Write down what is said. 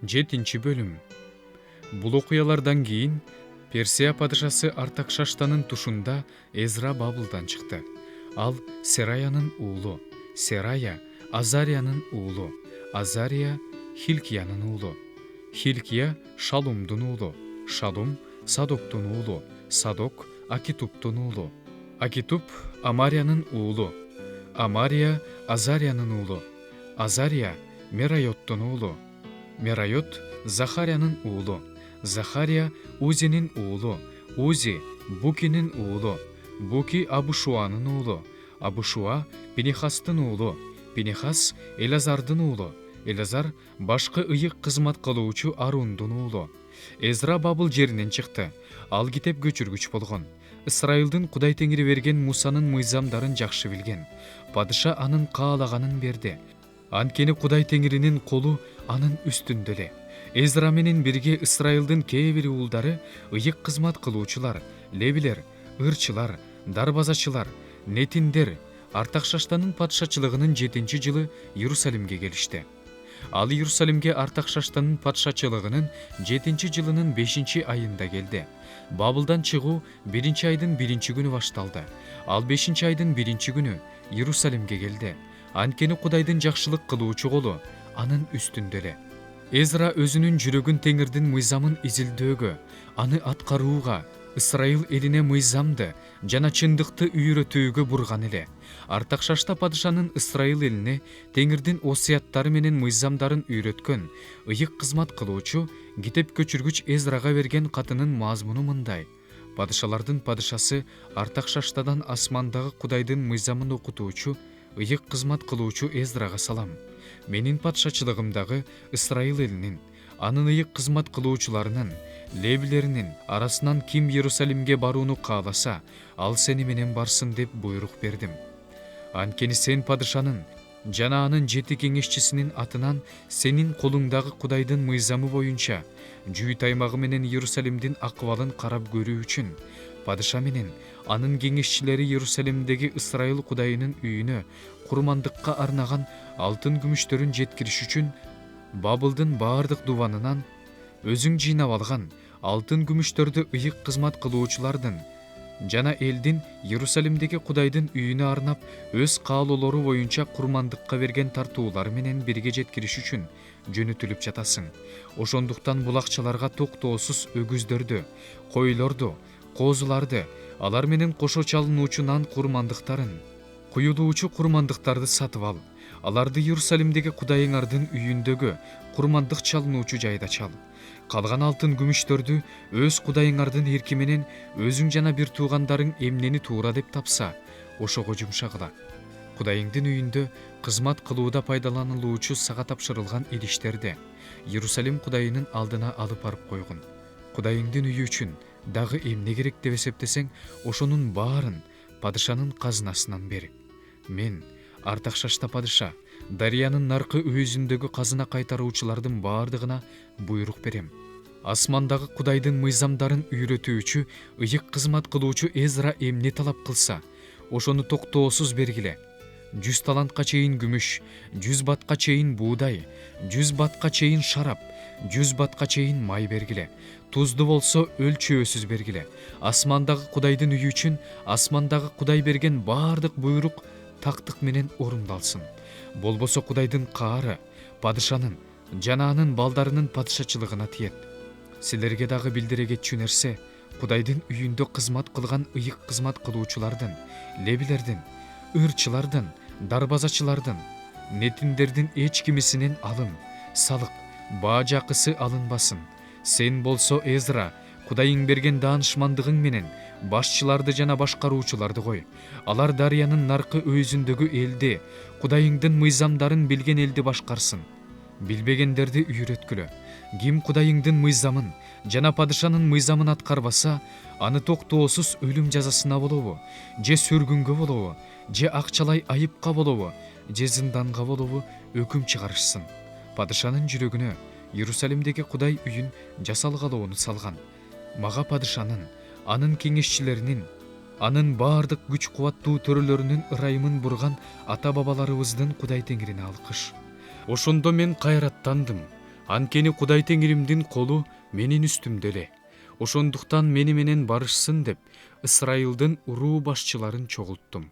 7 бөлүм. Бул окуялардан кийин Персия падышасы Артакшаштанын тушунда Эзра Бабылдан чыкты. Ал Сераянын уулу, Серая Азариянын уулу, Азария Хилкиянын уулу, Хилкия Шалумдун уулу, Шалум Садоктун уулу, Садок Акитуптун уулу, Акитуп Амариянын уулу, Амария Азариянын уулу, Азария Мерайоттун уулу, Мерайот Захариянын уулу, Захария Узинин уулу, Узи Букинин уулу, Буки Абушуанын уулу, Абушуа Пинихастын уулу, Пинихас Элазардын уулу, Элазар башкы ыйык кызмат кылуучу Арундун уулу. Эзра Бабыл жеринен чыкты. Ал китеп көчүргүч болгон. Исраилдин Кудай Теңири берген Мусанын мыйзамдарын жакшы билген. Падыша анын каалаганын берди. Анткени Кудай Теңиринин колу анын үстүндө эле. Эзра менен бирге Исраилдин кээ бир уулдары ыйык кызмат кылуучулар, левилер, ырчылар, дарбазачылар, нетиндер Артакшаштанын падышачылыгынын 7-жылы Иерусалимге келишти. Ал Иерусалимге Артакшаштанын падышачылыгынын 7-жылынын 5-айында келди. Бабылдан чыгуу 1-айдын 1-күнү башталды. Ал 5-айдын 1-күнү Иерусалимге келди. Анткени Кудайдын жакшылык кылуучу колу анын үстүндө эле. Эзра өзүнүн жүрөгүн Теңирдин мыйзамын изилдөөгө, аны аткарууга, Исраил элине мыйзамды жана чындыкты үйрөтүүгө бурган эле. Артакшашта падышанын Исраил элине Теңирдин осуяттары менен мыйзамдарын үйрөткөн ыйык кызмат кылуучу китеп көчүргүч Эзрага берген катынын мазмуну мындай: Падышалардын падышасы Артакшаштадан асмандагы Кудайдын мыйзамын окутуучу ыйык кызмат кылуучу Эзрага салам. Менин падышачылыгымдагы Исраил элинин, анын ыйык кызмат кылуучуларынын, левилеринин арасынан ким Иерусалимге барууну кааласа, ал сени менен барсын деп буйрук бердим. Анткени сен падышанын жана анын 7 кеңешчисинин атынан сенин колуңдагы Кудайдын мыйзамы боюнча Жүйүт аймагы менен Иерусалимдин акыбалын карап көрүү үчүн падыша менен анын кеңешчилери Иерусалимдеги Исраил Кудайынын үйүнө курмандыкка арнаган алтын күмүштөрүн жеткириш үчүн Бабылдын баардык дубанынан өзүң жыйнап алган алтын күмүштөрдү ыйык кызмат кылуучулардын жана элдин Иерусалимдеги Кудайдын үйүнө арнап өз каалоолору боюнча курмандыкка берген тартуулары менен бирге жеткириш үчүн жөнөтүлүп жатасың. Ошондуктан бул акчаларга токтоосуз өгүздөрдү, койлорду, козуларды, алар менен кошо чалынуучу нан курмандыктарын, куюлуучу курмандыктарды сатып ал. Аларды Иерусалимдеги Кудайыңардын үйүндөгү курмандык чалынуучу жайда чал. Калган алтын күмүштөрдү өз Кудайыңардын эрки менен өзүң жана бир туугандарың эмнени туура деп тапса, ошого жумшагыла. Кудайыңдын үйүндө кызмат кылууда пайдаланылуучу сага тапшырылган идиштерди Иерусалим Кудайынын алдына алып барып койгун. Кудайыңдын үйү үчүн дагы эмне керек деп эсептесең, ошонун баарын падышанын казынасынан бер. Мен Артакшашта падыша Дариянын наркы өйүзүндөгү казына кайтаруучулардын баардыгына буйрук берем. Асмандагы Кудайдын мыйзамдарын үйрөтүүчү ыйык кызмат кылуучу Эзра эмне талап кылса, ошону токтоосуз бергиле. 100 талантка чейин күмүш, 100 батка чейин буудай, 100 батка чейин шарап, 100 батка чейин май бергиле. Тузду болсо өлчөөсүз бергиле. Асмандагы Кудайдын үйү үчүн асмандагы Кудай берген баардык буйрук тактык менен орундалсын. Болбосо Кудайдын каары падышанын жана анын балдарынын падышачылыгына тиет. Силерге дагы билдире кетчү нерсе, Кудайдын үйүндө кызмат кылган ыйык кызмат кылуучулардын, левилердин, ырчылардын, дарбазачылардын, нетиндердин эч кимисинен алым, салык, баа жакысы алынбасын. Сен болсо Эзра, Кудайың берген даанышмандыгың менен башчыларды жана башкаруучуларды кой. Алар Дариянын наркы өйүзүндөгү элди, Кудайыңдын мыйзамдарын билген элди башкарсын. Билбегендерди үйрөткүлө. Ким Кудайыңдын мыйзамын жана падышанын мыйзамын аткарбаса, аны токтоосуз өлүм жазасына болобу, же сөргүнгө болобу, же акчалай айыпка болобу, же зынданга болобу өкүм чыгарышсын. Падышанын жүрөгүнө Иерусалимдеги Кудай үйүн жасалгалоону салган. Мага падышанын, анын кеңешчилеринин, анын баардык күч кубаттуу төрөлөрүнүн ырайымын бурган ата бабаларыбыздын Кудай Теңирине алкыш. Ошондо мен кайраттандым. Анткени Кудай Теңиримдин колу менин үстүмдө эле. Ошондуктан мени менен барышсын деп Ысрайылдын уруу башчыларын чогулттум.